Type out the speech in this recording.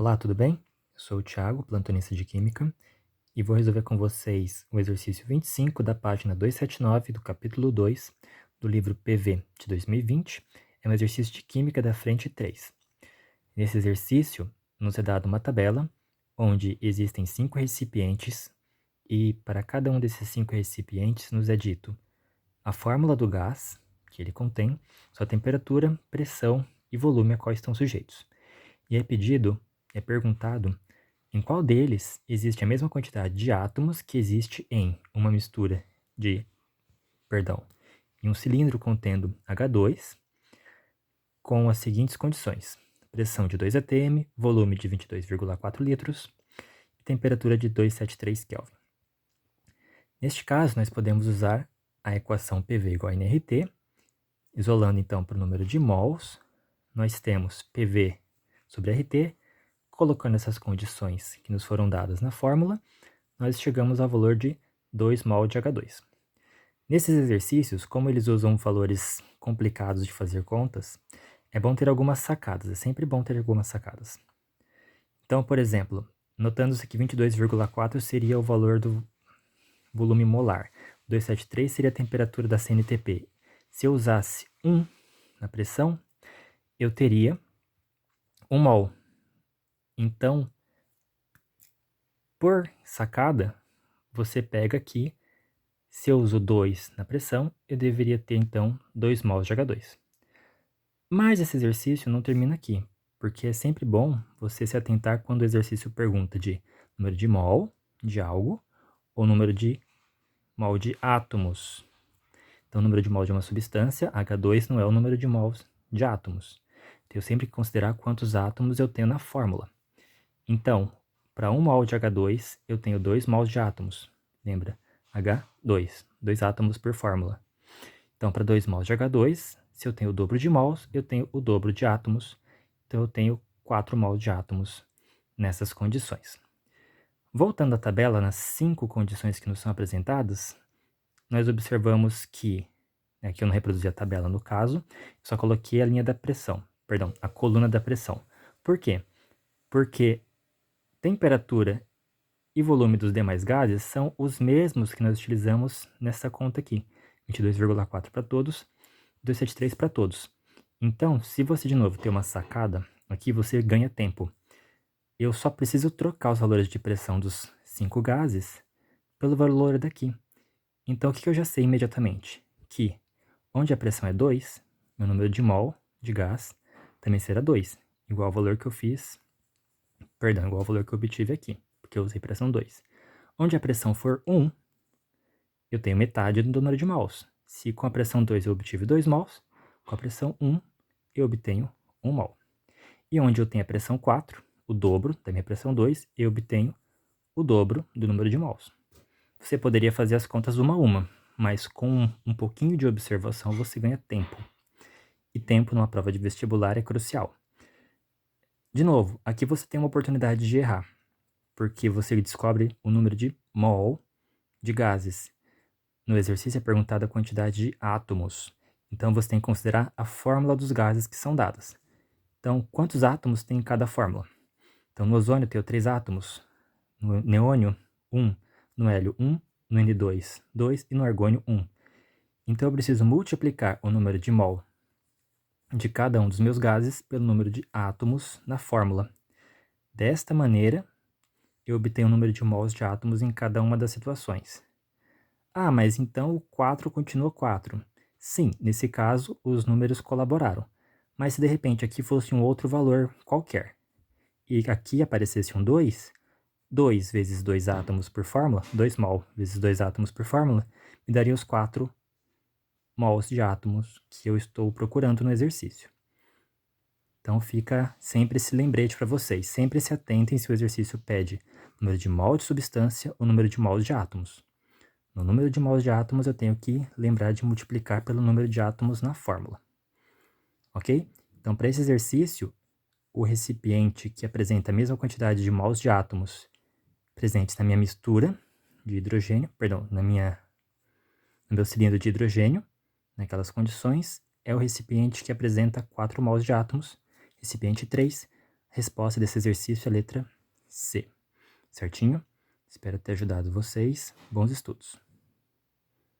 Olá, tudo bem? Eu sou o Thiago, plantonista de Química, e vou resolver com vocês o exercício 25 da página 279 do capítulo 2 do livro PV de 2020. É um exercício de Química da frente 3. Nesse exercício, nos é dada uma tabela onde existem 5 recipientes e para cada um desses 5 recipientes nos é dito a fórmula do gás que ele contém, sua temperatura, pressão e volume a qual estão sujeitos. E é perguntado em qual deles existe a mesma quantidade de átomos que existe em uma mistura de, em um cilindro contendo H2 com as seguintes condições: pressão de 2 atm, volume de 22,4 litros e temperatura de 273 Kelvin. Neste caso, nós podemos usar a equação PV igual a nRT, isolando então para o número de mols, nós temos PV sobre RT. Colocando essas condições que nos foram dadas na fórmula, nós chegamos ao valor de 2 mol de H2. Nesses exercícios, como eles usam valores complicados de fazer contas, é bom ter algumas sacadas, é sempre bom ter algumas sacadas. Então, por exemplo, notando-se que 22,4 seria o valor do volume molar, 273 seria a temperatura da CNTP. Se eu usasse 1 na pressão, eu teria 1 mol. Então, por sacada, você pega aqui, se eu uso 2 na pressão, eu deveria ter então 2 mols de H2. Mas esse exercício não termina aqui, porque é sempre bom você se atentar quando o exercício pergunta de número de mol de algo ou número de mol de átomos. Então, o número de mol de uma substância, H2 não é o número de mols de átomos. Então, eu sempre que considerar quantos átomos eu tenho na fórmula. Então, para 1 mol de H2, eu tenho 2 mols de átomos. Lembra? H2, 2 átomos por fórmula. Então, para 2 mols de H2, se eu tenho o dobro de mols, eu tenho o dobro de átomos. Então, eu tenho 4 mols de átomos nessas condições. Voltando à tabela, nas 5 condições que nos são apresentadas, nós observamos que, aqui eu não reproduzi a tabela no caso, só coloquei a linha da pressão, a coluna da pressão. Por quê? Porque temperatura e volume dos demais gases são os mesmos que nós utilizamos nessa conta aqui. 22,4 para todos, 273 para todos. Então, se você de novo ter uma sacada, aqui você ganha tempo. Eu só preciso trocar os valores de pressão dos 5 gases pelo valor daqui. Então, o que eu já sei imediatamente? Que onde a pressão é 2, meu número de mol de gás também será 2, igual ao valor que eu fiz, igual ao valor que eu obtive aqui, porque eu usei pressão 2. Onde a pressão for 1, eu tenho metade do número de mols. Se com a pressão 2 eu obtive 2 mols, com a pressão 1 eu obtenho 1 mol. E onde eu tenho a pressão 4, o dobro da minha pressão 2, eu obtenho o dobro do número de mols. Você poderia fazer as contas uma a uma, mas com um pouquinho de observação você ganha tempo. E tempo numa prova de vestibular é crucial. De novo, aqui você tem uma oportunidade de errar, porque você descobre o número de mol de gases. No exercício é perguntada a quantidade de átomos. Então você tem que considerar a fórmula dos gases que são dadas. Então, quantos átomos tem em cada fórmula? Então, no ozônio eu tenho 3 átomos, no neônio 1, no hélio 1, no N2 2 e no argônio 1. Então eu preciso multiplicar o número de mol de cada um dos meus gases pelo número de átomos na fórmula. Desta maneira, eu obtenho o número de mols de átomos em cada uma das situações. Ah, mas então o 4 continua 4. Sim, nesse caso os números colaboraram. Mas se de repente aqui fosse um outro valor qualquer, e aqui aparecesse um 2, 2 vezes 2 átomos por fórmula, 2 mol vezes 2 átomos por fórmula, me daria os 4 mols de átomos que eu estou procurando no exercício. Então fica sempre esse lembrete para vocês. Sempre se atentem se o exercício pede número de mol de substância ou número de mols de átomos. No número de mols de átomos eu tenho que lembrar de multiplicar pelo número de átomos na fórmula. Ok? Então para esse exercício, o recipiente que apresenta a mesma quantidade de mols de átomos presentes na minha mistura de hidrogênio, no meu cilindro de hidrogênio, naquelas condições, é o recipiente que apresenta 4 mols de átomos. Recipiente 3 resposta desse exercício é a letra C. Certinho? Espero ter ajudado vocês. Bons estudos!